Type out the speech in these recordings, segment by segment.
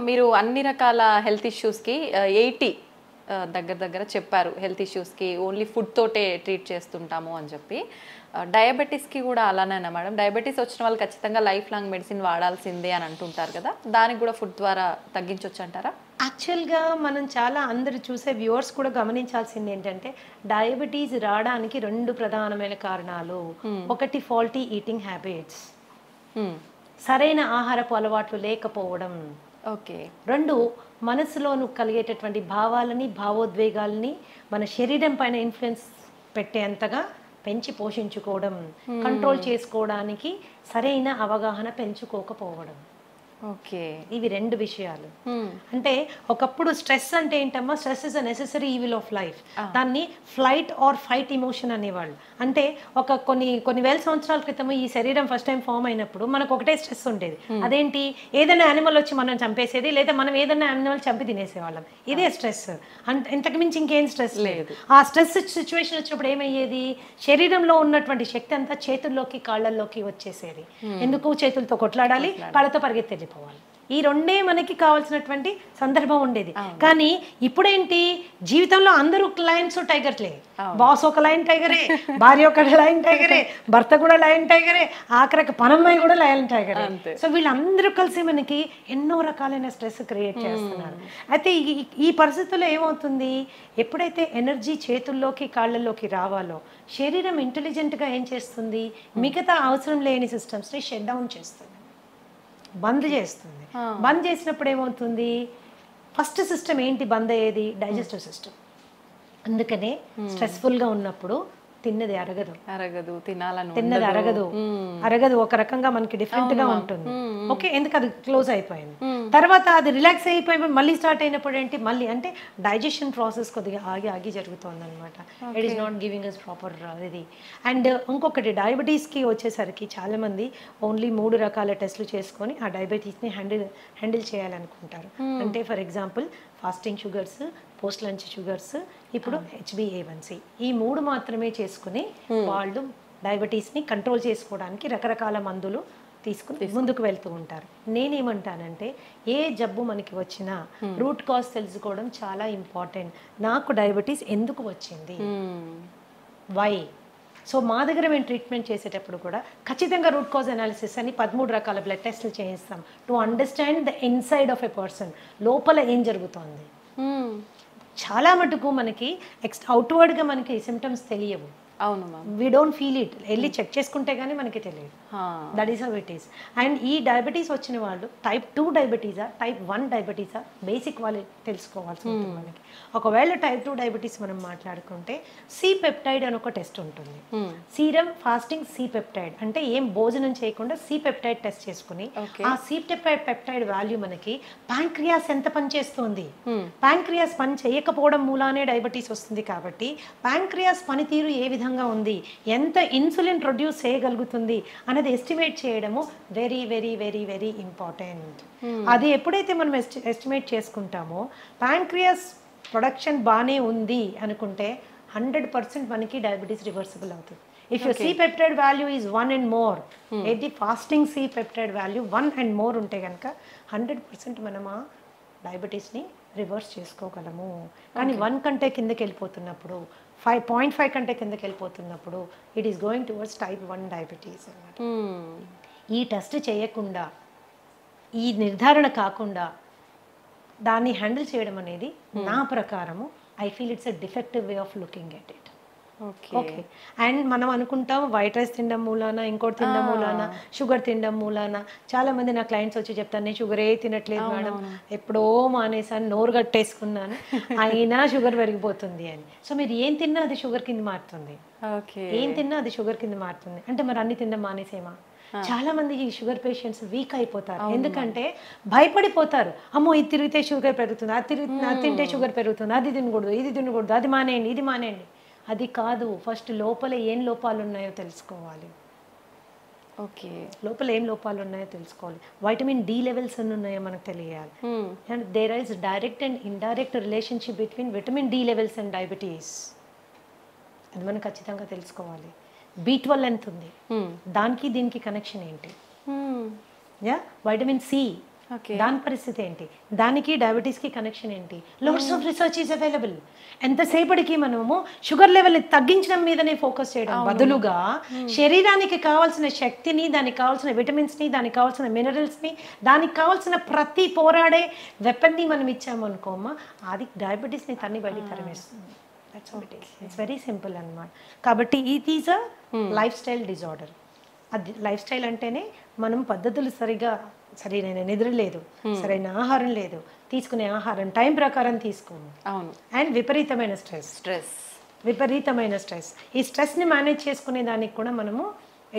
మీరు అన్ని రకాల హెల్త్ ఇష్యూస్కి 80 దగ్గర దగ్గర చెప్పారు. హెల్త్ ఇష్యూస్కి ఓన్లీ ఫుడ్ తోటే ట్రీట్ చేస్తుంటాము అని చెప్పి. డయాబెటీస్కి కూడా అలానేనా మేడం? డయాబెటీస్ వచ్చిన వాళ్ళు ఖచ్చితంగా లైఫ్ లాంగ్ మెడిసిన్ వాడాల్సిందే అని అంటుంటారు కదా, దానికి కూడా ఫుడ్ ద్వారా తగ్గించవచ్చు అంటారా? యాక్చువల్గా మనం చాలా అందరు చూసే వ్యూవర్స్ కూడా గమనించాల్సింది ఏంటంటే డయాబెటీస్ రావడానికి 2 ప్రధానమైన కారణాలు. ఒకటి ఫాల్టీ ఈటింగ్ హ్యాబిట్స్, సరైన ఆహారపు అలవాట్లు లేకపోవడం. ఓకే. 2 మనసులోను కలిగేటటువంటి భావాలని భావోద్వేగాలని మన శరీరం పైన ఇన్ఫ్లుయెన్స్ పెట్టేంతగా పెంచి పోషించుకోవడం, కంట్రోల్ చేసుకోవడానికి సరైన అవగాహన పెంచుకోకపోవడం. ఓకే. ఇవి 2 విషయాలు. అంటే ఒకప్పుడు స్ట్రెస్ అంటే ఏంటమ్మా, stress is a necessary evil of life. దాన్ని ఫ్లైట్ ఆర్ ఫైట్ ఇమోషన్ అనేవాళ్ళు. అంటే కొన్ని వేల సంవత్సరాల క్రితం ఈ శరీరం ఫస్ట్ టైం ఫామ్ అయినప్పుడు మనకు ఒకటే స్ట్రెస్ ఉండేది. అదేంటి, ఏదైనా యానిమల్ వచ్చి మనం చంపేసేది, లేదా మనం ఏదైనా యానిమల్ చంపి తినేసేవాళ్ళం. ఇదే స్ట్రెస్. ఇంతకు మించి ఇంకేం స్ట్రెస్ లేదు. ఆ స్ట్రెస్ సిచ్యువేషన్ వచ్చినప్పుడు ఏమయ్యేది, శరీరంలో ఉన్నటువంటి శక్తి అంతా చేతుల్లోకి కాళ్ళల్లోకి వచ్చేసేది. ఎందుకు, చేతులతో కొట్లాడాలి, కాళ్ళతో పరిగెత్తేది పోవాలి. ఈ 2 మనకి కావాల్సినటువంటి సందర్భం ఉండేది. కానీ ఇప్పుడేంటి, జీవితంలో అందరూ లయన్స్ టైగర్లే. బాస్ ఒక లయన్ టైగరే, భార్య ఒక లయన్ టైగరే, భర్త కూడా లయన్ టైగరే, ఆఖరికి పనమ్మాయి కూడా లయన్ టైగరే. సో వీళ్ళందరూ కలిసి మనకి ఎన్నో రకాలైన స్ట్రెస్ క్రియేట్ చేస్తున్నారు. అయితే ఈ పరిస్థితుల్లో ఏమవుతుంది, ఎప్పుడైతే ఎనర్జీ చేతుల్లోకి కాళ్ళల్లోకి రావాలో శరీరం ఇంటెలిజెంట్గా ఏం చేస్తుంది, మిగతా అవసరం లేని సిస్టమ్స్ని షట్ డౌన్ చేస్తుంది, బంద్ చేస్తుంది. బంద్ చేసినప్పుడు ఏమవుతుంది, ఫస్ట్ సిస్టమ్ ఏంటి బంద్ అయ్యేది, డైజెస్టివ్ సిస్టమ్. అందుకనే స్ట్రెస్ఫుల్గా ఉన్నప్పుడు తిన్నది అరగదు, తిన్నది అరగదు, ఒక రకంగా మనకి డిఫరెంట్ గా ఉంటుంది. ఓకే, ఎందుకు అది క్లోజ్ అయిపోయింది. తర్వాత అది రిలాక్స్ అయిపోయి మళ్ళీ స్టార్ట్ అయినప్పుడు ఏంటి, మళ్ళీ అంటే డైజెషన్ ప్రాసెస్ కొద్దిగా ఆగి జరుగుతుంది అనమాట. It is not giving us proper ఇది. అండ్ ఇంకొకటి, డయాబెటీస్కి వచ్చేసరికి చాలా మంది ఓన్లీ 3 రకాల టెస్టులు చేసుకొని ఆ డయాబెటీస్ని హ్యాండిల్ చేయాలనుకుంటారు. అంటే for example fasting sugars, post lunch sugars, ఇప్పుడు HbA1c, ఈ 3 మాత్రమే చేసుకుని వాళ్ళు డయాబెటీస్ని కంట్రోల్ చేసుకోవడానికి రకరకాల మందులు తీసుకుని ముందుకు వెళ్తూ ఉంటారు. నేనేమంటానంటే ఏ జబ్బు మనకి వచ్చినా రూట్ కాజ్ తెలుసుకోవడం చాలా ఇంపార్టెంట్. నాకు డయాబెటీస్ ఎందుకు వచ్చింది, వై. సో మా దగ్గర మేము ట్రీట్మెంట్ చేసేటప్పుడు కూడా ఖచ్చితంగా రూట్ కాజ్ అనాలిసిస్ అని 13 రకాల బ్లడ్ టెస్టులు చేయిస్తాం to understand the inside of a person, లోపల ఏం జరుగుతోంది. చాలా మటుకు మనకి అవుట్వర్డ్గా మనకి సిమ్టమ్స్ తెలియవు. అవును ma'am, we don't feel it. వెళ్ళి చెక్ చేసుకుంటే కానీ మనకి తెలియదు. That is how it is. And ఈ డయాబెటీస్ వచ్చిన వాళ్ళు టైప్ 2 డయాబెటీసా, టైప్ 1 డయాబెటీసా, బేసిక్ వాళ్ళు తెలుసుకోవాల్సి ఉంటుంది మనకి. ఒకవేళ టైప్ 2 డయాబెటీస్ మనం మాట్లాడుకుంటే సి పెప్టైడ్ అని ఒక టెస్ట్ ఉంటుంది. సీరం ఫాస్టింగ్ సి పెప్టైడ్ అంటే ఏం భోజనం చేయకుండా సి పెప్టైడ్ టెస్ట్ చేసుకుని ఆ సి పెప్టైడ్ వాల్యూ మనకి ప్యాంక్రియాస్ ఎంత పనిచేస్తుంది, ప్యాంక్రియాస్ పని చేయకపోవడం మూలానే డయాబెటీస్ వస్తుంది. కాబట్టి ప్యాంక్రియాస్ పనితీరు ఏ విధంగా ఉంది, ఎంత ఇన్సులిన్ ప్రొడ్యూస్ చేయగలుగుతుంది అనేది ఎస్టిమేట్ చేయడము very very very very important. అది ఎప్పుడైతే మనం ఎస్టిమేట్ చేసుకుంటామో ప్యాంక్రియాస్ ప్రొడక్షన్ బాగానే ఉంది అనుకుంటే 100% మనకి డయాబెటీస్ రివర్సిబుల్ అవుతుంది. If your C peptide value is 1 and more, ఏది fasting C peptide value 1 and more ఉంటే కనుక 100% మనం ఆ డయాబెటీస్ని రివర్స్ చేసుకోగలము. కానీ 1 కంటే కిందకి వెళ్ళిపోతున్నప్పుడు, 5.5 కంటే కిందకి వెళ్ళిపోతున్నప్పుడు it is going towards type 1 diabetes అన్నమాట. ఈ టెస్ట్ చేయకుండా, ఈ నిర్ధారణ కాకుండా దాన్ని హ్యాండిల్ చేయడం అనేది నా ప్రకారము I feel it's a defective way of looking at it. Okay, and మనం అనుకుంటాం వైట్ రైస్ తినడం మూలాన, ఇంకోటి తినడం మూలాన, షుగర్ తినడం మూలాన. చాలా మంది నా క్లయింట్స్ వచ్చి చెప్తాను, నేను షుగర్ తినట్లేదు మేడం, ఎప్పుడో మానేసాను, నోరు కట్టేసుకున్నాను, అయినా షుగర్ పెరిగిపోతుంది అని. సో మీరు ఏం తిన్నా అది షుగర్ కింద మారుతుంది, ఏం తిన్నా అది షుగర్ కింద మారుతుంది. అంటే మరి అన్ని తినడం మానేసేమా? చాలా మంది ఈ షుగర్ పేషెంట్స్ వీక్ అయిపోతారు. ఎందుకంటే భయపడిపోతారు, అమ్మో ఇది తిరిగితే షుగర్ పెరుగుతుంది, అది తింటే షుగర్ పెరుగుతుంది, అది తినకూడదు, ఇది తినకూడదు, అది మానేయండి, ఇది మానేయండి. అది కాదు, ఫస్ట్ లోపల ఏం లోపాలు ఉన్నాయో తెలుసుకోవాలి. ఓకే, లోపల ఏం లోపాలు ఉన్నాయో తెలుసుకోవాలి. వైటమిన్ డి లెవెల్స్ ఎన్ని ఉన్నాయో మనకు తెలియాలి. And there is direct and indirect relationship between vitamin D levels and diabetes. అది మనం ఖచ్చితంగా తెలుసుకోవాలి. B12 ఎంత ఉంది, దానికి దీనికి కనెక్షన్ ఏంటి? Yeah, vitamin C okay. దాని పరిస్థితి ఏంటి, దానికి డయాబెటీస్కి కనెక్షన్ ఏంటి? Lots of research is available. ఎంతసేపటికి మనము షుగర్ లెవెల్ని తగ్గించడం మీదనే ఫోకస్ చేయడం బదులుగా శరీరానికి కావాల్సిన శక్తిని, దానికి కావాల్సిన విటమిన్స్ని, దానికి కావాల్సిన మినరల్స్ని, దానికి కావాల్సిన ప్రతి పోరాడే వెపన్ని మనం ఇచ్చాము అనుకోమ్మా, అది డయాబెటీస్ని తన్ని బయటికి తరిమేస్తుంది. That's what it is. It's very simple అన్నమాట. కాబట్టి it is a lifestyle disorder. అది లైఫ్ స్టైల్ అంటేనే మనం పద్ధతులు సరైన నిద్ర లేదు, సరైన ఆహారం లేదు, తీసుకునే ఆహారం టైం ప్రకారం తీసుకోము, అవును, అండ్ విపరీతమైన స్ట్రెస్. ఈ స్ట్రెస్ని మేనేజ్ చేసుకునే దానికి కూడా మనము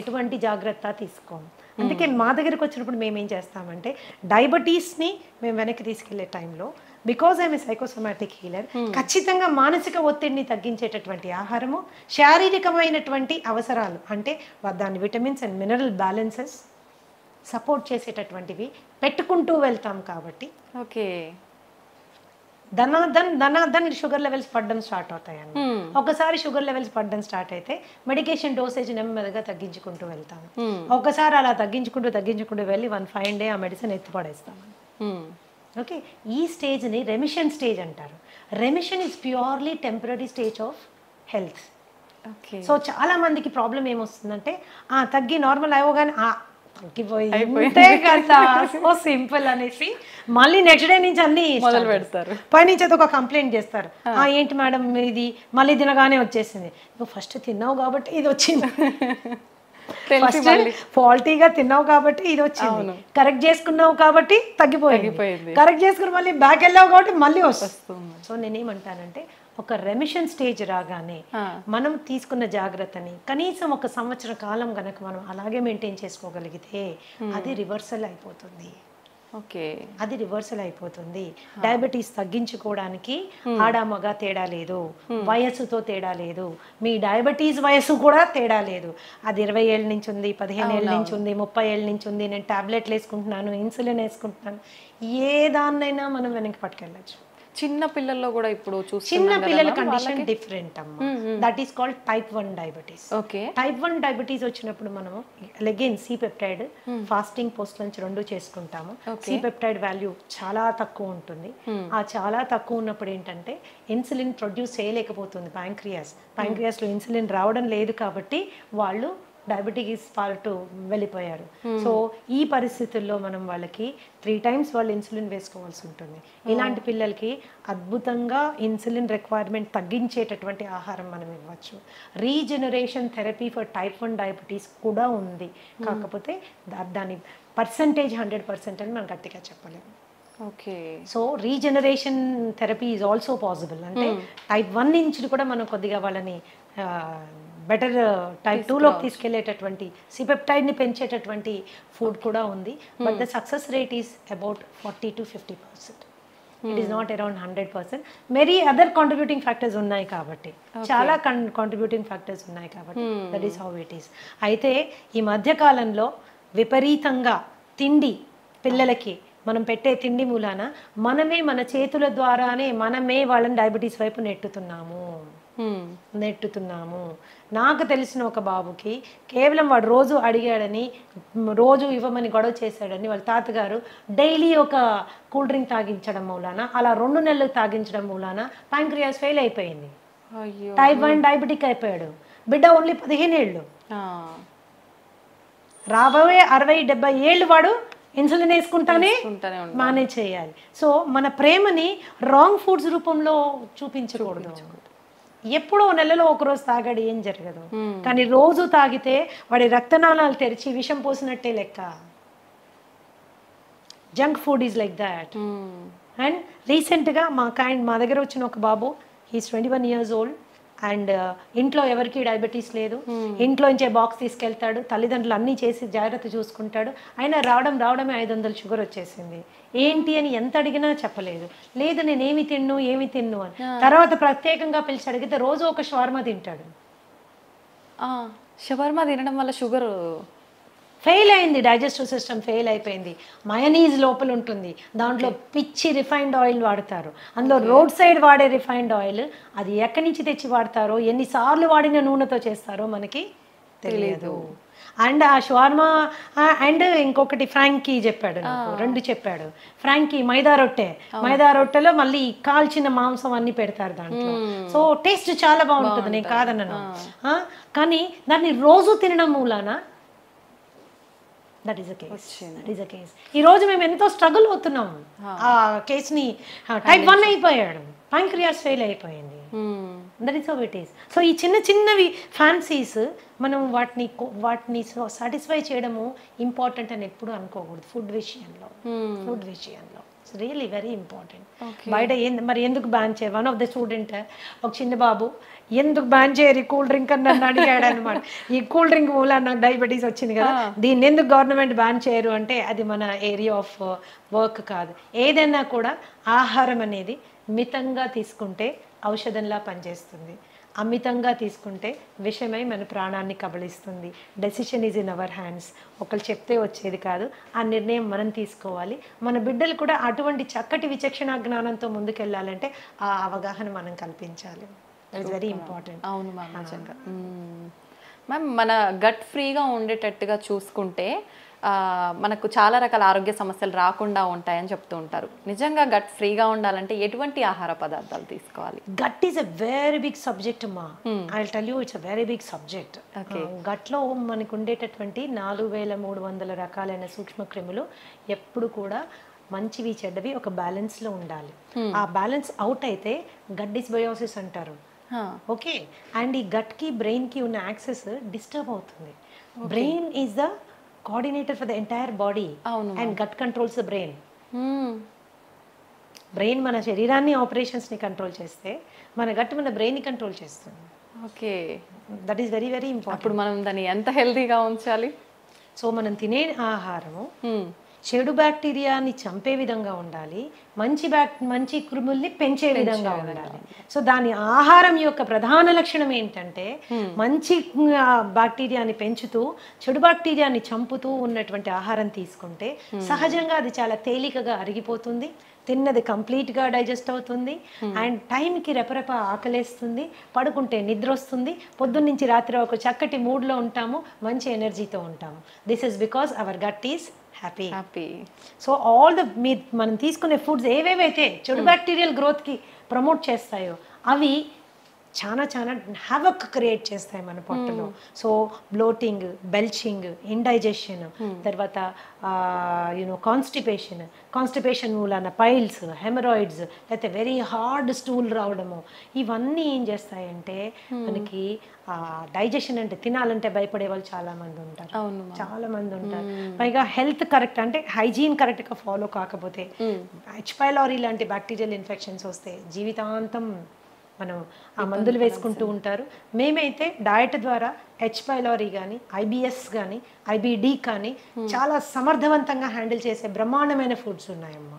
ఎటువంటి జాగ్రత్త తీసుకోము. అందుకే మా దగ్గరికి వచ్చినప్పుడు మేము ఏం చేస్తామంటే డయాబెటీస్ని మేము వెనక్కి తీసుకెళ్లే టైంలో, because I'm a psychosomatic healer, ఖచ్చితంగా మానసిక ఒత్తిడిని తగ్గించేటటువంటి ఆహారము, శారీరకమైనటువంటి అవసరాలు అంటే దాని vitamins and mineral balances support చేసేటటువంటివి పెట్టుకుంటూ వెళ్తాం. కాబట్టి ఓకే, ధనాధన్ షుగర్ లెవెల్స్ పడడం స్టార్ట్ అవుతాయండి. ఒకసారి షుగర్ లెవెల్స్ పడడం స్టార్ట్ అయితే మెడికేషన్ డోసేజ్ నెమ్మదిగా తగ్గించుకుంటూ వెళ్తాము. ఒకసారి అలా తగ్గించుకుంటూ వెళ్ళి 1 డే ఆ మెడిసిన్ ఎత్తిపడేస్తాము. ఓకే, ఈ స్టేజ్ని రెమిషన్ స్టేజ్ అంటారు. Remission is purely temporary stage of health. So చాలా మందికి ప్రాబ్లం ఏమొస్తుందంటే తగ్గి నార్మల్ అవ్వగానే తగ్గిపోయింది కదా, సో సింపుల్ అనేసి మళ్ళీ నెక్స్ట్ డే నుంచి అన్ని మొదలు పెడతారు. పైనుంచి అది ఒక కంప్లైంట్ చేస్తారు, ఏంటి మేడం ఇది మళ్ళీ తినగానే వచ్చేసింది. నువ్వు ఫస్ట్ తిన్నావు కాబట్టి ఇది వచ్చింది, ఫస్ట్ ఫాల్టీగా తిన్నావు కాబట్టి ఇది వచ్చింది, కరెక్ట్ చేసుకున్నావు కాబట్టి తగ్గిపోయింది, కరెక్ట్ చేసుకుని మళ్ళీ బ్యాక్ వెళ్ళావు కాబట్టి మళ్ళీ వస్తుంది. సో నేనేమంటానంటే ఒక రెమిషన్ స్టేజ్ రాగానే మనం తీసుకున్న జాగ్రత్తని కనీసం 1 సంవత్సర కాలం కనుక మనం అలాగే మెయింటైన్ చేసుకోగలిగితే అది రివర్సల్ అయిపోతుంది. ఓకే, అది రివర్సల్ అయిపోతుంది. డయాబెటీస్ తగ్గించుకోవడానికి ఆడ మగ తేడా లేదు, వయస్సుతో తేడా లేదు, మీ డయాబెటీస్ వయస్సు కూడా తేడా లేదు. అది 20 ఏళ్ళ నుంచి ఉంది, 15 ఏళ్ళ నుంచి ఉంది, 30 ఏళ్ళ నుంచి ఉంది, నేను టాబ్లెట్లు వేసుకుంటున్నాను, ఇన్సులిన్ వేసుకుంటున్నాను, ఏ దాన్నైనా మనం వెనక్కి పట్టుకెళ్ళచ్చు. చిన్న పిల్లల్లో కూడా ఇప్పుడు చిన్న పిల్లల కండిషన్ డిఫరెంట్ అమ్మా. That is called type 1 diabetes. Okay, type 1 diabetes వచ్చినప్పుడు మనము again C peptide fasting post lunch 2 చేసుకుంటాము. సి పెప్టైడ్ వాల్యూ చాలా తక్కువ ఉంటుంది. ఆ చాలా తక్కువ ఉన్నప్పుడు ఏంటంటే ఇన్సులిన్ ప్రొడ్యూస్ చేయలేకపోతుంది ప్యాంక్రియాస్లో ఇన్సులిన్ రావడం లేదు కాబట్టి వాళ్ళు డయాబెటీస్ పార్టు వెళ్ళిపోయారు. సో ఈ పరిస్థితుల్లో మనం వాళ్ళకి 3 times వాళ్ళు ఇన్సులిన్ వేసుకోవాల్సి ఉంటుంది. ఇలాంటి పిల్లలకి అద్భుతంగా ఇన్సులిన్ రిక్వైర్మెంట్ తగ్గించేటటువంటి ఆహారం మనం ఇవ్వచ్చు. Regeneration therapy for type 1 diabetes కూడా ఉంది. కాకపోతే దాని పర్సంటేజ్ 100% అని మనం గట్టిగా చెప్పలేము. Okay, so regeneration therapy is also possible. అంటే టైప్ 1 నుంచి కూడా మనం కొద్దిగా వాళ్ళని బెటర్ టైప్ 2లోకి తీసుకెళ్లేటటువంటి సిపెప్టైడ్ని పెంచేటటువంటి ఫుడ్ కూడా ఉంది. But the success rate is about 40 to 50%. It is not around 100%. Many other contributing factors ఉన్నాయి కాబట్టి, చాలా కాంట్రిబ్యూటింగ్ ఫ్యాక్టర్స్ ఉన్నాయి కాబట్టి that is how it is. అయితే ఈ మధ్యకాలంలో విపరీతంగా తిండి పిల్లలకి మనం పెట్టే తిండి మూలాన మనమే మన చేతుల ద్వారానే మనమే వాళ్ళని డయాబెటీస్ వైపు నెట్టుతున్నాము. నాకు తెలిసిన ఒక బాబుకి కేవలం వాడు రోజు అడిగాడని, రోజు ఇవ్వమని గొడవ చేశాడని వాళ్ళ తాతగారు డైలీ ఒక కూల్ డ్రింక్ తాగించడం మూలాన, అలా 2 నెలలు తాగించడం మూలాన ప్యాంక్రియాస్ ఫెయిల్ అయిపోయింది. టైప్ 1 డయాబెటిక్ అయిపోయాడు. బిడ్డ ఓన్లీ 15 ఏళ్ళు. రాబోయే 60-70 ఏళ్ళు వాడు ఇన్సులిన్ వేసుకుంటానే మేనేజ్ చేయాలి. సో మన ప్రేమని రాంగ్ ఫుడ్స్ రూపంలో చూపించకూడదు. ఎప్పుడో నెలలో ఒకరోజు తాగాడు ఏం జరగదు, కానీ రోజు తాగితే వాడి రక్తనాళాలు తెరిచి విషం పోసినట్టే లెక్క. Junk food is like that. And రీసెంట్గా మా దగ్గర వచ్చిన ఒక బాబు, హీస్ 21 years old, అండ్ ఇంట్లో ఎవరికి డయాబెటీస్ లేదు, ఇంట్లో నుంచే బాక్స్ తీసుకెళ్తాడు, తల్లిదండ్రులు అన్నీ చేసి జాగ్రత్త చూసుకుంటాడు. అయినా రావడమే 500 షుగర్ వచ్చేసింది. ఏంటి అని ఎంత అడిగినా చెప్పలేదు. లేదు నేను ఏమి తిన్ను అని. తర్వాత ప్రత్యేకంగా పిలిచి అడిగితే రోజు ఒక షవర్మా తింటాడు. షవర్మా తినడం వల్ల షుగర్ ఫెయిల్ అయింది, డైజెస్టివ్ సిస్టమ్ ఫెయిల్ అయిపోయింది. మయోనీస్ లోపల ఉంటుంది, దాంట్లో పిచ్చి రిఫైన్డ్ ఆయిల్ వాడతారు. అందులో రోడ్ సైడ్ వాడే రిఫైన్డ్ ఆయిల్, అది ఎక్కడి నుంచి తెచ్చి వాడతారో, ఎన్నిసార్లు వాడిన నూనెతో చేస్తారో మనకి తెలియదు. అండ్ ఆ షవర్మా అండ్ ఇంకొకటి ఫ్రాంకీ చెప్పాడు నాకు, 2 చెప్పాడు. ఫ్రాంకీ మైదా రొట్టెలో మళ్ళీ కాల్చిన మాంసం అన్ని పెడతారు దాంట్లో. సో టేస్ట్ చాలా బాగుంటుంది, నేను కాదన్నాను. కానీ దాన్ని రోజు తినడం మూలాన దట్ ఈస్ అ కేస్. ఈ రోజు మేము ఎంతో స్ట్రగుల్ అవుతున్నాం. ఆ కేసుని టైప్ 1 అయిపోయాడు, ప్యాంక్రియాస్ ఫెయిల్ అయిపోయింది. That is how it is. So ఈ చిన్నవి ఫ్యాన్సీస్ మనం వాటిని సాటిస్ఫై చేయడము ఇంపార్టెంట్ అని ఎప్పుడు అనుకోకూడదు. ఫుడ్ విషయంలో ఇట్స్ రియలీ వెరీ ఇంపార్టెంట్. బయట మరి ఎందుకు బ్యాన్ చేయరు? వన్ ఆఫ్ ద స్టూడెంట్, ఒక చిన్న బాబు, ఎందుకు బ్యాన్ చేయరు ఈ కూల్ డ్రింక్ అని నన్ను అడిగాడు అనమాట. ఈ కూల్ డ్రింక్ మూల నాకు డయాబెటీస్ వచ్చింది కదా, దీన్ని ఎందుకు గవర్నమెంట్ బ్యాన్ చేయరు అంటే అది మన ఏరియా ఆఫ్ వర్క్ కాదు. ఏదైనా కూడా ఆహారం అనేది మితంగా తీసుకుంటే ఔషధంలా పనిచేస్తుంది, అమితంగా తీసుకుంటే విషమై మన ప్రాణాన్ని కబళిస్తుంది. Decision is in our hands. ఒకళ్ళు చెప్తే వచ్చేది కాదు, ఆ నిర్ణయం మనం తీసుకోవాలి. మన బిడ్డలు కూడా అటువంటి చక్కటి విచక్షణ జ్ఞానంతో ముందుకెళ్ళాలంటే ఆ అవగాహన మనం కల్పించాలి. That is very important. అవును మ్యామ్, నిజంగా. మ్యామ్, మన గట్ ఫ్రీగా ఉండేటట్టుగా చూసుకుంటే మనకు చాలా రకాల ఆరోగ్య సమస్యలు రాకుండా ఉంటాయని చెప్తూ ఉంటారు. నిజంగా గట్ ఫ్రీగా ఉండాలంటే ఎటువంటి ఆహార పదార్థాలు తీసుకోవాలి? Gut is a very big subject అమ్మా. I will tell you, it's a very big subject. గట్లో మనకు ఉండేటటువంటి 4300 రకాలైన సూక్ష్మ క్రిములు ఎప్పుడు కూడా మంచివి చెడ్డవి ఒక బ్యాలెన్స్లో ఉండాలి. ఆ బ్యాలెన్స్ అవుట్ అయితే గట్ డిస్బయోసిస్ అంటారు. ఓకే, అండ్ ఈ గట్కి బ్రెయిన్కి ఉన్న యాక్సెస్ డిస్టర్బ్ అవుతుంది. Brain is the coordinator for the entire body and gut controls the brain. Brain మన శరీరాన్ని ఆపరేషన్స్ని కంట్రోల్ చేస్తే మన గట్ మన బ్రెయిన్ని కంట్రోల్ చేస్తుంది. Okay, that is very very important. అప్పుడు మనం దాన్ని ఎంత హెల్తీగా ఉంచాలి? సో మనం తినే ఆహారము చెడు బ్యాక్టీరియాని చంపే విధంగా ఉండాలి, మంచి క్రిముల్ని పెంచే విధంగా ఉండాలి. సో దాని ఆహారం యొక్క ప్రధాన లక్షణం ఏంటంటే మంచి బ్యాక్టీరియాని పెంచుతూ చెడు బ్యాక్టీరియాని చంపుతూ ఉన్నటువంటి ఆహారం తీసుకుంటే సహజంగా అది చాలా తేలికగా అరిగిపోతుంది, తిన్నది కంప్లీట్గా డైజెస్ట్ అవుతుంది, అండ్ టైంకి రెపరెప ఆకలేస్తుంది, పడుకుంటే నిద్ర వస్తుంది, పొద్దున్నుంచి రాత్రి ఒక చక్కటి మూడ్లో ఉంటాము, మంచి ఎనర్జీతో ఉంటాము. This is because our gut is happy. So all the మనం తీసుకునే ఫుడ్స్ ఏవేవైతే చెడు బ్యాక్టీరియల్ గ్రోత్కి ప్రమోట్ చేస్తాయో అవి చాలా హ్యావక్ క్రియేట్ చేస్తాయి మన పొట్టలో. సో బ్లోటింగ్, బెల్చింగ్, ఇండైజెషన్, తర్వాత కాన్స్టిపేషన్ మూలాన పైల్స్, హెమరాయిడ్స్, లేకపోతే వెరీ హార్డ్ స్టూల్ రావడము, ఇవన్నీ ఏం చేస్తాయంటే మనకి డైజెషన్ అంటే తినాలంటే భయపడే వాళ్ళు చాలా మంది ఉంటారు. పైగా హెల్త్ కరెక్ట్ అంటే హైజీన్ కరెక్ట్గా ఫాలో కాకపోతే హెచ్ పైలోరీ లాంటి బ్యాక్టీరియల్ ఇన్ఫెక్షన్స్ వస్తే జీవితాంతం మనం ఆ మందులు వేసుకుంటూ ఉంటారు. మేమైతే డయట్ ద్వారా హెచ్ పైలోరీ కానీ, ఐబిఎస్ కానీ, ఐబిడి కానీ చాలా సమర్థవంతంగా హ్యాండిల్ చేసే బ్రహ్మాండమైన ఫుడ్స్ ఉన్నాయమ్మా.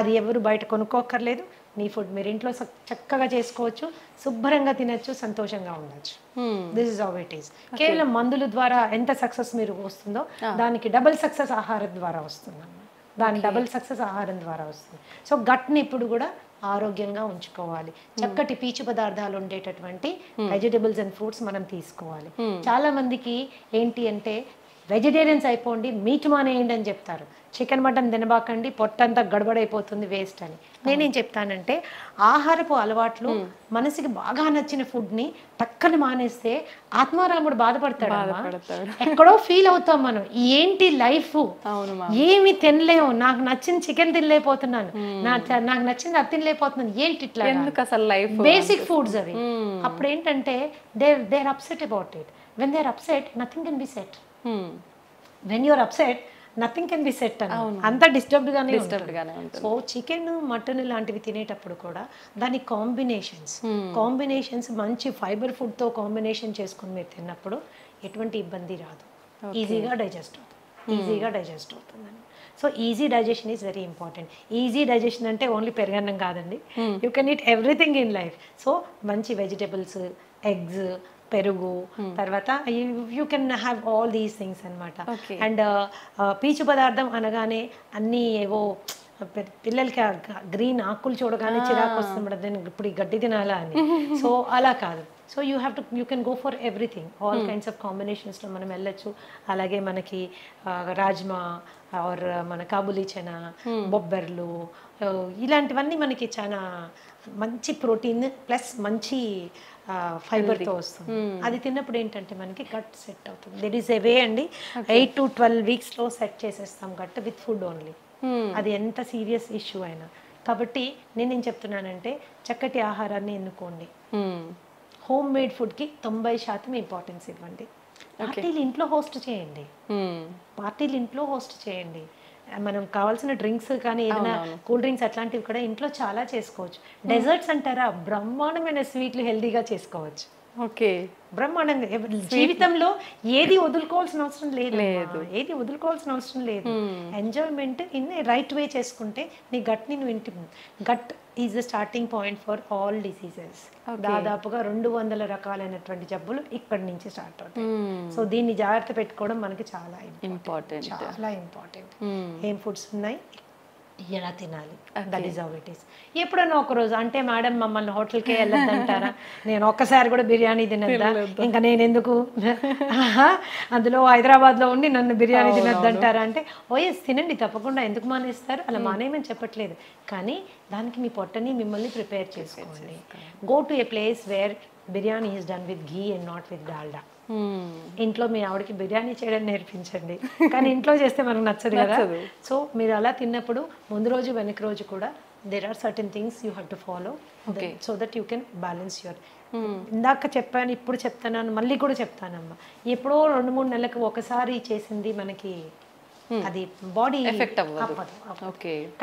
అది ఎవరు బయట కొనుక్కోక్కర్లేదు. మీ ఫుడ్ మీరు ఇంట్లో చక్కగా చేసుకోవచ్చు, శుభ్రంగా తినచ్చు, సంతోషంగా ఉండొచ్చు. This is how it is. కేవలం మందుల ద్వారా ఎంత సక్సెస్ మీరు వస్తుందో దానికి డబుల్ సక్సెస్ ఆహారం ద్వారా వస్తుందన్నమాట. డబుల్ సక్సెస్ ఆహారం ద్వారా వస్తుంది. సో గట్ని ఇప్పుడు కూడా ఆరోగ్యంగా ఉంచుకోవాలి. చక్కటి పీచు పదార్థాలు ఉండేటటువంటి వెజిటబుల్స్ అండ్ ఫ్రూట్స్ మనం తీసుకోవాలి. చాలా మందికి ఏంటి అంటే వెజిటేరియన్స్ అయిపోండి, మీట్ మానేయండి అని చెప్తారు. చికెన్ మటన్ తినబాకండి, పొట్టంతా గడబడైపోతుంది, వేస్ట్ అని. నేనేం చెప్తానంటే ఆహారపు అలవాట్లు మనసుకి బాగా నచ్చిన ఫుడ్ని టక్కన మానేస్తే ఆత్మారాముడు బాధపడతాడు. ఎక్కడో ఫీల్ అవుతాం మనం, ఏంటి లైఫ్, ఏమి తినలేము, నాకు నచ్చిన చికెన్ తినలేకపోతున్నాను, నాకు నచ్చింది అది తినలేకపోతున్నాను, ఏంటి ఇట్లా, అసలు లైఫ్ బేసిక్ ఫుడ్స్ అవి. అప్పుడు ఏంటంటే they are upset about it. When they are upset nothing can be set. When you're upset nothing can be set అని అంతా డిస్టర్బ్డ్గానే ఉంటుంది. సో చికెన్, మటన్ లాంటివి తినేటప్పుడు కూడా దాని కాంబినేషన్స్ మంచి ఫైబర్ ఫుడ్తో కాంబినేషన్ చేసుకుని మీరు తిన్నప్పుడు ఎటువంటి ఇబ్బంది రాదు, ఈజీగా డైజెస్ట్ అవుతుందని. So easy digestion is very important. Easy digestion అంటే ఓన్లీ పెరుగన్నం కాదండి, you can eat everything in life. So మంచి వెజిటబుల్స్, ఎగ్స్, పెరుగు, తర్వాత you can have all these things అనమాట. అండ్ పీచు పదార్థం అనగానే అన్నీ ఏవో పిల్లలకి గ్రీన్ ఆకులు చూడగానే చిరాకు వస్తుంది మేడం, నేను ఇప్పుడు ఈ గడ్డి తినాలా అని. సో అలా కాదు. So you can go for everything, all kinds of కాంబినేషన్స్లో మనం వెళ్ళొచ్చు. అలాగే మనకి రాజ్మా ఆర్ మన కాబూలీ చనా, బొబ్బర్లు, ఇలాంటివన్నీ మనకి చాలా మంచి ప్రోటీన్ ప్లస్ మంచి ఫైబర్తో వస్తుంది. అది తిన్నప్పుడు ఏంటంటే మనకి గట్ సెట్ అవుతుంది. దెర్ ఈస్ ఎ వే అండి, 8 to 12 weeksలో సెట్ చేసేస్తాం గట్ విత్ ఫుడ్ ఓన్లీ. అది ఎంత సీరియస్ ఇష్యూ అయినా. కాబట్టి నేనేం చెప్తున్నానంటే చక్కటి ఆహారాన్ని ఎన్నుకోండి. హోమ్ మేడ్ ఫుడ్కి 90% ఇంపార్టెన్స్ ఇవ్వండి. పార్టీలు ఇంట్లో హోస్ట్ చేయండి, పార్టీలు ఇంట్లో హోస్ట్ చేయండి. మనం కావాల్సిన డ్రింక్స్ కానీ ఏదైనా కూల్ డ్రింక్స్ అట్లాంటివి కూడా ఇంట్లో చాలా చేసుకోవచ్చు. డెజర్ట్స్ అంటారా, బ్రహ్మాండమైన స్వీట్లు హెల్దీగా చేసుకోవచ్చు. ఓకే, బ్రహ్మాండంగా. జీవితంలో ఏది వదులుకోవాల్సిన అవసరం లేదు, ఏది వదులుకోవాల్సిన అవసరం లేదు. ఎంజాయ్మెంట్ ఇన్ రైట్ వే చేసుకుంటే నీ గట్ని నువ్వు gut is the starting point for all diseases. దాదాపుగా 200 రకాలైనటువంటి జబ్బులు ఇక్కడి నుంచి స్టార్ట్ అవుతాయి. సో దీన్ని జాగ్రత్త పెట్టుకోవడం మనకి చాలా ఇంపార్టెంట్, చాలా ఇంపార్టెంట్. ఏం ఫుడ్స్ ఉన్నాయి, ఎలా తినాలి, that is how it is. ఎప్పుడన్నా ఒక రోజు అంటే మేడం మమ్మల్ని హోటల్కే వెళ్ళొద్దంటారా, నేను ఒక్కసారి కూడా బిర్యానీ తినద్దా, ఇంకా నేను ఎందుకు అందులో హైదరాబాద్లో ఉండి నన్ను బిర్యానీ తినద్దంటారా అంటే ఓఎస్ తినండి తప్పకుండా, ఎందుకు మానేస్తారు, అలా మానేయమని చెప్పట్లేదు. కానీ దానికి మీ పొట్టని మిమ్మల్ని ప్రిపేర్ చేసుకోండి. Go to A place where biryani is done with ghee and not with Dalda. ఇంట్లో మీ ఆవిడకి బిర్యానీ చేయడం నేర్పించండి, కానీ ఇంట్లో చేస్తే మనకు నచ్చదు కదా. సో మీరు అలా తిన్నప్పుడు ముందు రోజు వెనక రోజు కూడా there are certain things you have to follow so that you can balance your. ఇందాక చెప్పాను, ఇప్పుడు చెప్తాను, మళ్ళీ కూడా చెప్తానమ్మా, ఎప్పుడో 2-3 నెలలకు ఒకసారి చేసింది మనకి అది బాడీ ఎఫెక్ట్ అవ్వదు.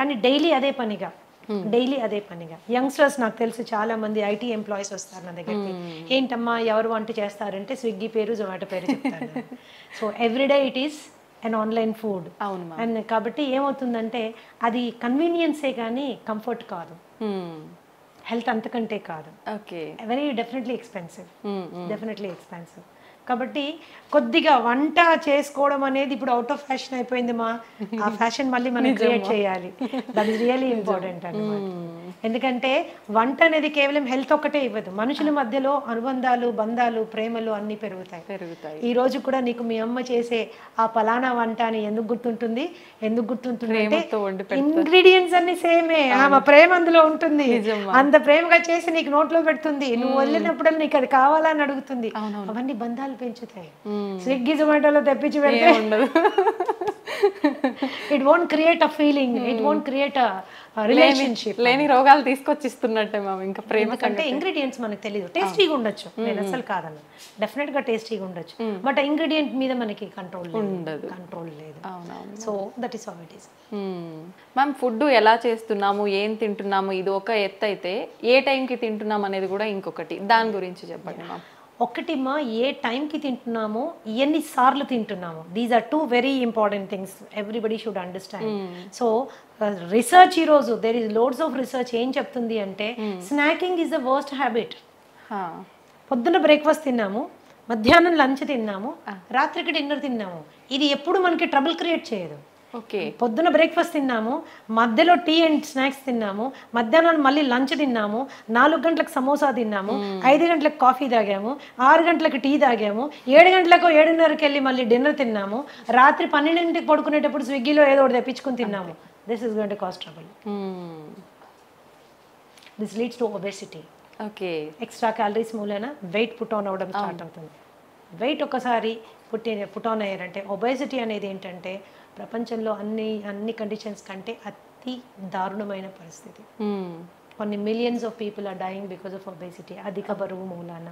కానీ డైలీ అదే పనిగా యంగ్స్టర్స్ నాకు తెలుసు చాలా మంది ఐటీ ఎంప్లాయీస్ వస్తారు నా దగ్గరికి, ఏంటమ్మా ఎవరు వంట చేస్తారంటే స్విగ్గీ పేరు జొమాటో పేరు చెప్తాను. So everyday it is and online food. And కాబట్టి ఏమవుతుందంటే అది కన్వీనియన్సే కానీ కంఫర్ట్ కాదు, హెల్త్ అంతకంటే కాదు. Very definitely expensive. కాబట్టి కొద్దిగా వంట చేసుకోవడం అనేది ఇప్పుడు అవుట్ ఆఫ్ ఫ్యాషన్ అయిపోయింది మా, ఆ ఫ్యాషన్ మళ్ళీ మనం క్రియేట్ చేయాలి. దట్ ఈస్ రియల్లీ ఇంపార్టెంట్ అన్నమాట. ఎందుకంటే వంట అనేది కేవలం హెల్త్ ఒక్కటే ఇవ్వదు, మనుషుల మధ్యలో అనుబంధాలు, బంధాలు, ప్రేమలు అన్నీ పెరుగుతాయి. ఈ రోజు కూడా నీకు మీ అమ్మ చేసే ఆ పలానా వంట అని ఎందుకు గుర్తుంటుంది అంటే ఇంగ్రీడియంట్స్ అన్ని సేమే, ఆమె ప్రేమ అందులో ఉంటుంది. అంత ప్రేమగా చేసి నీకు నోట్లో పెడుతుంది, నువ్వు వెళ్ళినప్పుడు నీకు అది కావాలని అడుగుతుంది. అవన్నీ బంధాలు పెంచుతాయి. స్విగ్గీ జొమాటోలో తెప్పించి పెడితే it won't create a feeling, it won't create a relationship. లేని రోగాలు తీసుకొచ్చిస్తున్నట్టే మ్యామ్. ఇంకా ప్రేమ కంటే ఇంగ్రీడియంట్స్ మనకు తెలియదు. టేస్టీగా ఉండొచ్చు, నేను అసలు కాదన్న, డెఫినెట్ గా టేస్టీగా ఉండొచ్చు, బట్ ఇంగ్రీడియంట్ మీద మనకి కంట్రోల్ లేదు. So that is how it is. Ma'am food ఎలా చేస్తున్నాము, ఏం తింటున్నాము, ఇది ఒక ఎత్తు అయితే ఏ టైంకి తింటున్నాం అనేది కూడా ఇంకొకటి, దాని గురించి చెప్పండి మ్యామ్. ఒకటిమా ఏ టైంకి తింటున్నామో, ఎన్నిసార్లు తింటున్నామో, these are 2 very important things everybody should understand. So research ఈరోజు there is loads of research ఏం చెప్తుంది అంటే snacking is the worst habit. పొద్దున్న బ్రేక్ఫాస్ట్ తిన్నాము, మధ్యాహ్నం లంచ్ తిన్నాము, రాత్రికి డిన్నర్ తిన్నాము, ఇది ఎప్పుడు మనకి ట్రబుల్ క్రియేట్ చేయదు. పొద్దున బ్రేక్ఫాస్ట్ తిన్నాము, మధ్యలో టీ అండ్ స్నాక్స్ తిన్నాము, మధ్యాహ్నం మళ్ళీ లంచ్ తిన్నాము, 4 గంటలకు సమోసా తిన్నాము, 5 గంటలకు కాఫీ తాగాము, 6 గంటలకు టీ తాగాము, 7 గంటలకు 7:30కి వెళ్ళి మళ్ళీ డిన్నర్ తిన్నాము, రాత్రి 12ంటికి పడుకునేటప్పుడు స్విగ్గీలో ఏదో ఒకటి తెప్పించుకుని తిన్నాము. This is going to cause trouble. This leads to obesity. Extra calories మూలన వెయిట్ పుట్ ఆన్ అవ్వడం స్టార్ట్ అవుతుంది. వెయిట్ ఒకసారి పుట్ ఆన్ అయ్యారంటే ఒబెసిటీ అనేది ఏంటంటే ప్రపంచంలో అన్ని కండిషన్స్ కంటే అతి దారుణమైన పరిస్థితి. కొన్ని millions of people are dying because of obesity, అధిక బరువు మూలాన.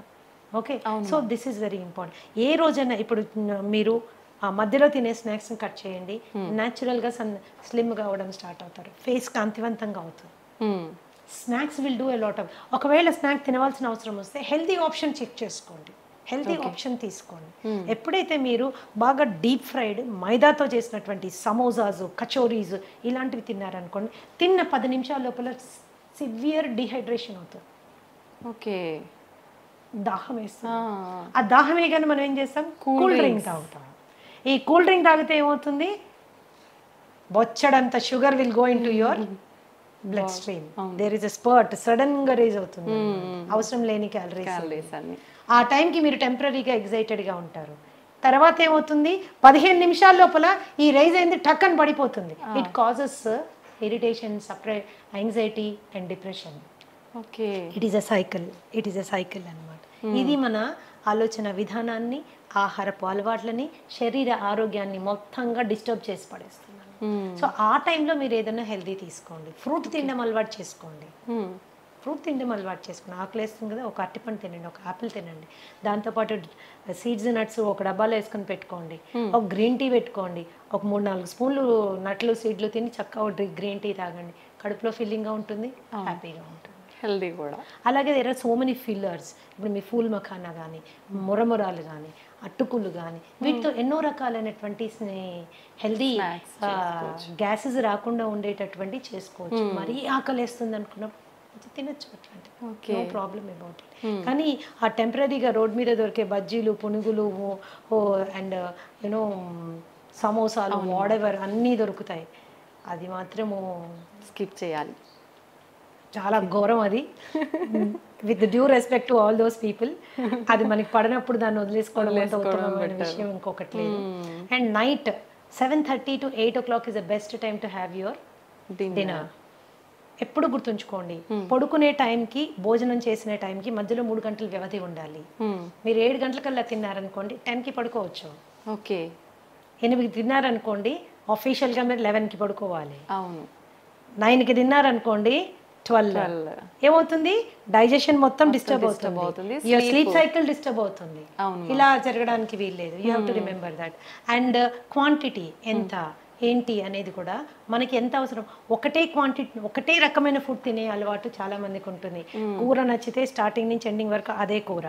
Okay, so this is very important. ఏ రోజైనా ఇప్పుడు మీరు ఆ మధ్యలో తినే స్నాక్స్ని కట్ చేయండి, న్యాచురల్గా స్లిమ్గా అవ్వడం స్టార్ట్ అవుతారు, ఫేస్ కాంతివంతంగా అవుతుంది. Snacks will do a lot of. ఒకవేళ స్నాక్ తినవలసిన అవసరం వస్తే హెల్తీ ఆప్షన్ చెక్ చేసుకోండి, హెల్తీ ఆప్షన్ తీసుకోండి. ఎప్పుడైతే మీరు బాగా డీప్ ఫ్రైడ్ మైదాతో చేసినటువంటి సమోసాస్, కచోరీస్ ఇలాంటివి తిన్నారనుకోండి, తిన్న 10 నిమిషాల లోపల సివియర్ డిహైడ్రేషన్ అవుతుంది. దాహం వేస్తాం. ఆ దాహమే కానీ మనం ఏం చేస్తాం, కూల్ డ్రింక్ తాగుతాం. ఈ కూల్ డ్రింక్ తాగితే ఏమవుతుంది, బొచ్చడంత sugar will go into your bloodstream. There is a spurt, sudden గా రేజ్ అవుతుంది, అవసరం లేని క్యాలరీస్. ఆ టైంకి మీరు టెంపరీగా ఎగ్జైటెడ్గా ఉంటారు. తర్వాత ఏమవుతుంది, 15 నిమిషాల లోపల ఈ రైజ్ అయింది టక్ అని పడిపోతుంది. It causes irritation, anxiety and depression. Okay, it is a cycle అన్నమాట. ఇది మన ఆలోచన విధానాన్ని, ఆహారపు అలవాట్లని, శరీర ఆరోగ్యాన్ని మొత్తంగా డిస్టర్బ్ చేసి పడేస్తున్నాను. సో ఆ టైంలో మీరు ఏదైనా హెల్దీ తీసుకోండి, ఫ్రూట్ తినడం అలవాటు చేసుకోండి. ఆకలి వేస్తుంది కదా, ఒక అరటిపండు తినండి, ఒక ఆపిల్ తినండి, దాంతోపాటు సీడ్స్ నట్స్ ఒక డబ్బాలో వేసుకొని పెట్టుకోండి, ఒక గ్రీన్ టీ పెట్టుకోండి, ఒక 3-4 స్పూన్లు నట్లు సీడ్లు తిని చక్కగా గ్రీన్ టీ తాగండి. కడుపులో ఫీలింగ్గా ఉంటుంది, హ్యాపీగా ఉంటుంది, హెల్దీ కూడా. అలాగే there are so many fillers. ఇప్పుడు మీ ఫూల్ మఖానా కానీ, మురమురాలు కానీ, అట్టుకులు కానీ, వీటితో ఎన్నో రకాలైనటువంటి హెల్దీ గ్యాసెస్ రాకుండా ఉండేటటువంటి చేసుకోవచ్చు. మరీ ఆకలి వేస్తుంది అనుకున్నప్పుడు తినచ్చు, అట్లాంటి నో ప్రాబ్లమ్ అబౌట్ ఇట్. కానీ ఆ టెంపరీగా రోడ్ మీద దొరికే బజ్జీలు, పునుగులు అండ్ యూనో సమోసాలు, వాడెవర్ అన్నీ దొరుకుతాయి, అది మాత్రము స్కిప్ చేయాలి. చాలా ఘోరం అది. With due respect to all those people, అది మనకి పడినప్పుడు దాన్ని వదిలేసుకోవడం ఉత్తమమైన విషయం ఇంకొకటి లేదు. And night 7:30 to 8 o'clock is the best time to have your dinner. ఎప్పుడు గుర్తుంచుకోండి, పడుకునే టైంకి, భోజనం చేసిన టైంకి మధ్యలో 3 గంటల వ్యవధి ఉండాలి. మీరు 7 గంటలకల్లా తిన్నారనుకోండి 10కి పడుకోవచ్చు. ఓకే, 8కి తిన్నారనుకోండి ఆఫీషియల్గా మీరు 11కి పడుకోవాలి. అవును. 9కి తిన్నారనుకోండి 12 ఏమవుతుంది, డైజెషన్ మొత్తం డిస్టర్బ్ అవుతుంది, యువర్ స్లీప్ సైకిల్ డిస్టర్బ్ అవుతుంది. ఇలా జరగడానికి వీల్లేదు. You have to remember that. And quantity ఎంత ఏంటి అనేది కూడా మనకి ఎంత అవసరం. ఒకటే రకమైన ఫుడ్ తినే అలవాటు చాలా మందికి ఉంటుంది. కూర నచ్చితే స్టార్టింగ్ నుంచి ఎండింగ్ వరకు అదే కూర,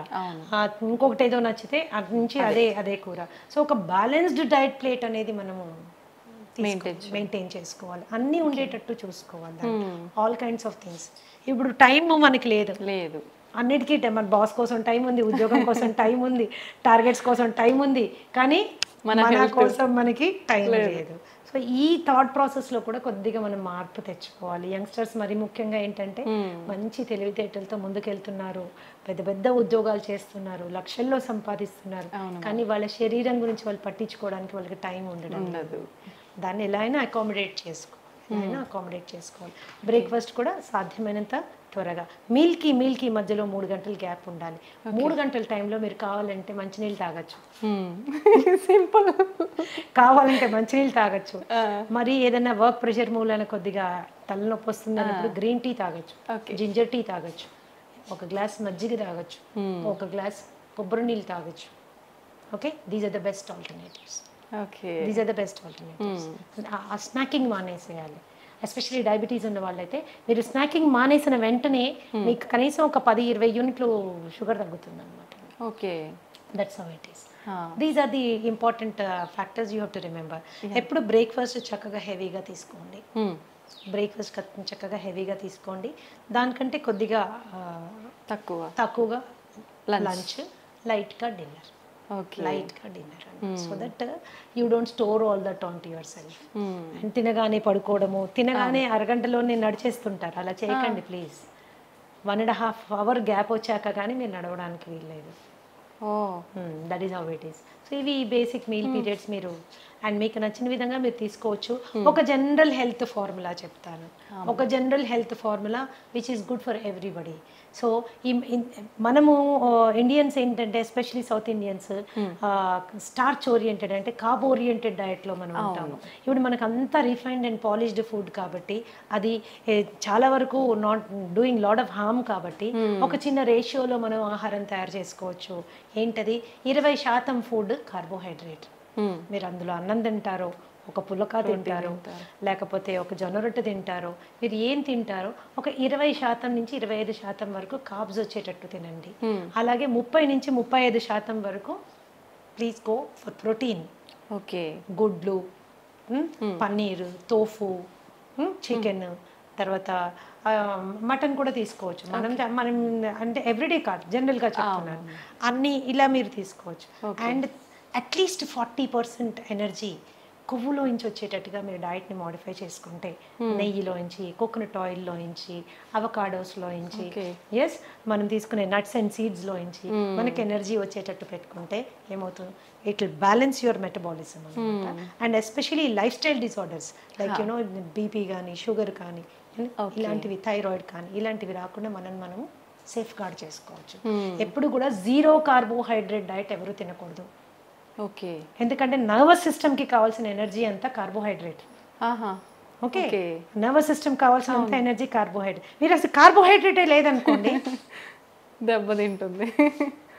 ఇంకొకటి ఏదో నచ్చితే అటు నుంచి అదే కూర. సో ఒక బ్యాలెన్స్డ్ డైట్ ప్లేట్ అనేది మనము మెయింటైన్ చేసుకోవాలి, అన్నీ ఉండేటట్టు చూసుకోవాలి, ఆల్ కైండ్స్ ఆఫ్ థింగ్స్. ఇప్పుడు టైం మనకి లేదు, అన్నిటికీ మన బాస్ కోసం టైం ఉంది, ఉద్యోగం కోసం టైం ఉంది, టార్గెట్స్ కోసం టైం ఉంది, కానీ మన కోసం మనకి టైం లేదు. సో ఈ థాట్ ప్రాసెస్లో కూడా కొద్దిగా మనం మార్పు తెచ్చుకోవాలి. యంగ్స్టర్స్ మరి ముఖ్యంగా ఏంటంటే మంచి తెలివితేటలతో ముందుకెళ్తున్నారు, పెద్ద పెద్ద ఉద్యోగాలు చేస్తున్నారు, లక్షల్లో సంపాదిస్తున్నారు, కానీ వాళ్ళ శరీరం గురించి వాళ్ళు పట్టించుకోవడానికి వాళ్ళకి టైం ఉండడం లేదు. దాన్ని ఎలా అయినా అకామిడేట్ చేసుకోవాలి. బ్రేక్ఫాస్ట్ కూడా సాధ్యమైనంత త్వరగా, మీల్కి మధ్యలో 3 గంటల గ్యాప్ ఉండాలి. 3 గంటల టైంలో మీరు కావాలంటే మంచినీళ్ళు తాగొచ్చు, సింపుల్. కావాలంటే మంచినీళ్ళు తాగొచ్చు. మరి ఏదైనా వర్క్ ప్రెషర్ మూలన కొద్దిగా తలనొప్పి వస్తుంది అన్నప్పుడు గ్రీన్ టీ తాగొచ్చు, జింజర్ టీ తాగొచ్చు, ఒక గ్లాస్ మజ్జిగ తాగొచ్చు, ఒక గ్లాస్ కొబ్బరి నీళ్ళు తాగొచ్చు. Okay, these are the best alternatives. ఆ స్నాకింగ్ మానేసేయాలి. ఎస్పెషల్లీ డయాబెటీస్ ఉన్న వాళ్ళైతే మీరు స్నాకింగ్ మానేసిన వెంటనే మీకు కనీసం ఒక 10-20 యూనిట్లు షుగర్ తగ్గుతుంది అనమాట. Okay, that's how it is. These are the important factors you have to remember. ఎప్పుడు బ్రేక్ఫాస్ట్ చక్కగా హెవీగా తీసుకోండి, దానికంటే కొద్దిగా తక్కువగా లంచ్, లైట్గా dinner. So that you don't store all that on to yourself. And తినగానే పడుకోవడము, తినగానే అరగంటలోనే నడిచేస్తుంటారు, అలా చేయకండి ప్లీజ్. 1.5 hour గ్యాప్ వచ్చాక కానీ మీరు నడవడానికి వీల్లేదు. That is how it is. So ఇవి బేసిక్ మీల్ పీరియడ్స్ మీరు అండ్ మీకు నచ్చిన విధంగా మీరు తీసుకోవచ్చు. ఒక జనరల్ హెల్త్ ఫార్ములా చెప్తాను, ఒక general health formula which is good for everybody. So మనము ఇండియన్స్ ఏంటంటే especially south Indians starch oriented అంటే కార్బ్ ఓరియంటెడ్ డయట్లో మనం ఉంటాము. ఇప్పుడు మనకు అంతా రిఫైన్డ్ అండ్ పాలిష్డ్ ఫుడ్ కాబట్టి అది చాలా వరకు not doing lot of harm కాబట్టి ఒక చిన్న రేషియోలో మనం ఆహారం తయారు చేసుకోవచ్చు. ఏంటది, 20% ఫుడ్ కార్బోహైడ్రేట్. మీరు అందులో అన్నం తింటారో, ఒక పులక తింటారు, లేకపోతే ఒక జొన్న రొట్టె తింటారు, మీరు ఏం తింటారో ఒక 20% నుంచి 25% వరకు కార్బ్స్ వచ్చేటట్టు తినండి. అలాగే 30 నుంచి 35% వరకు please go for protein. Okay, గుడ్లు, పన్నీరు, తోఫు, చికెన్, తర్వాత మటన్ కూడా తీసుకోవచ్చు. మనం అంటే ఎవ్రీడే కాదు, జనరల్గా చెప్తున్నాను, అన్నీ ఇలా మీరు తీసుకోవచ్చు. అండ్ అట్లీస్ట్ 40% ఎనర్జీ కొవ్వులోంచి వచ్చేటట్టుగా మీరు డైట్ని మోడిఫై చేసుకుంటే, నెయ్యిలోంచి, కోకోనట్ ఆయిల్లోంచి, అవకాడోస్లోంచి, ఎస్ మనం తీసుకునే నట్స్ అండ్ సీడ్స్లోంచి మనకి ఎనర్జీ వచ్చేటట్టు పెట్టుకుంటే ఏమవుతుంది, it will balance your metabolism అనమాట. And especially lifestyle disorders like you know BP కానీ, షుగర్ కానీ, ఇలాంటివి, థైరాయిడ్ కానీ, ఇలాంటివి రాకుండా మనము సేఫ్ గార్డ్ చేసుకోవచ్చు. ఎప్పుడు కూడా జీరో కార్బోహైడ్రేట్ డైట్ ఎవరు తినకూడదు. ఓకే, ఎందుకంటే నర్వస్ సిస్టమ్కి కావాల్సిన ఎనర్జీ అంతా కార్బోహైడ్రేట్. ఓకే, నర్వస్ సిస్టమ్ కావాల్సినంత ఎనర్జీ కార్బోహైడ్రేట్. మీరు అసలు కార్బోహైడ్రేటే లేదనుకోండి, దెబ్బతింటుంది.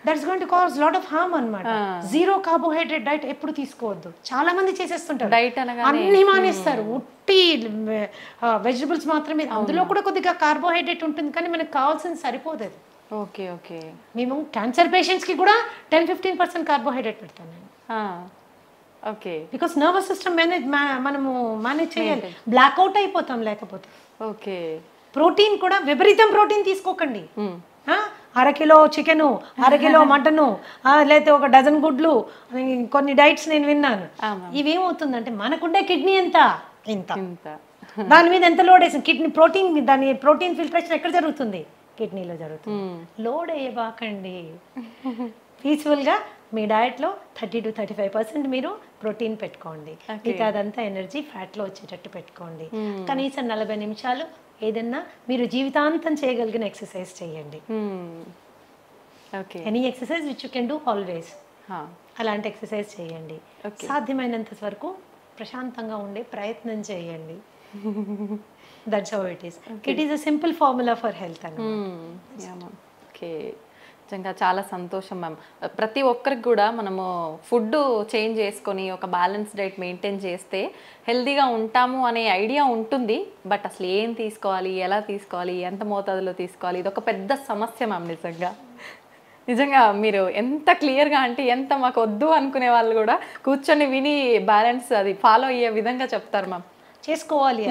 That's going to cause lot of harm అన్నమాట. జీరో కార్బోహైడ్రేట్ డైట్ ఎప్పుడు తీసుకోవద్దు. చాలా మంది చేసేస్తుంటారు, డైట్ అన్ని మానేస్తారు, ఉట్టి వెజిటబుల్స్ మాత్రమే. అందులో కూడా కొద్దిగా కార్బోహైడ్రేట్ ఉంటుంది, కానీ మనకు కావాల్సింది సరిపోదు అది. ఓకే ఓకే, మేము క్యాన్సర్ పేషెంట్స్కి కూడా 10-15% కార్బోహైడ్రేట్ పెడతాను నేను. ఓకే, బికాస్ నర్వస్ సిస్టమ్ మనము మేనేజ్ చేయాలి, బ్లాక్అవుట్ అయిపోతాం లేకపోతే. ఓకే, ప్రోటీన్ కూడా విపరీతం ప్రోటీన్ తీసుకోకండి. అరకిలో చికెను, అరకిలో మటను, లేకపోతే ఒక డజన్ గుడ్లు, కొన్ని డైట్స్ నేను విన్నాను. ఇవేమవుతుందంటే మనకుండే కిడ్నీ ఎంత ఇంత, దాని మీద ఎంత లోడ్ వేసింది కిడ్నీ, ప్రోటీన్ ఫిల్ట్రేషన్ ఎక్కడ జరుగుతుంది, కిడ్నీలో జరుగుతుంది. లోడ్ వేయబాకండి, పీస్ఫుల్గా మీ డయట్లో 30-35% మీరు ప్రోటీన్ పెట్టుకోండి, మిగతా అదంతా ఎనర్జీ ఫ్యాట్లో వచ్చేటట్టు పెట్టుకోండి. కనీసం 40 నిమిషాలు ఏదన్నా మీరు జీవితాంతం చేయగలిగిన ఎక్సర్సైజ్ చేయండి. Any exercise which you can do always, అలాంటి ఎక్సర్సైజ్ చేయండి. సాధ్యమైనంత వరకు ప్రశాంతంగా ఉండే ప్రయత్నం చేయండి. That's how it is. It is a simple formula for health అన్నమాట. ఓకే, నిజంగా చాలా సంతోషం మ్యామ్. ప్రతి ఒక్కరికి కూడా మనము ఫుడ్ చేంజ్ చేసుకొని ఒక బ్యాలెన్స్ డైట్ మెయింటైన్ చేస్తే హెల్తీగా ఉంటాము అనే ఐడియా ఉంటుంది. బట్ అసలు ఏం తీసుకోవాలి, ఎలా తీసుకోవాలి, ఎంత మోతాదులో తీసుకోవాలి, ఇది ఒక పెద్ద సమస్య మ్యామ్. నిజంగా మీరు ఎంత క్లియర్గా, అంటే ఎంత మాకు వద్దు అనుకునే వాళ్ళు కూడా కూర్చొని విని బ్యాలెన్స్ అది ఫాలో అయ్యే విధంగా చెప్తారు మ్యామ్. చేసుకోవాలి.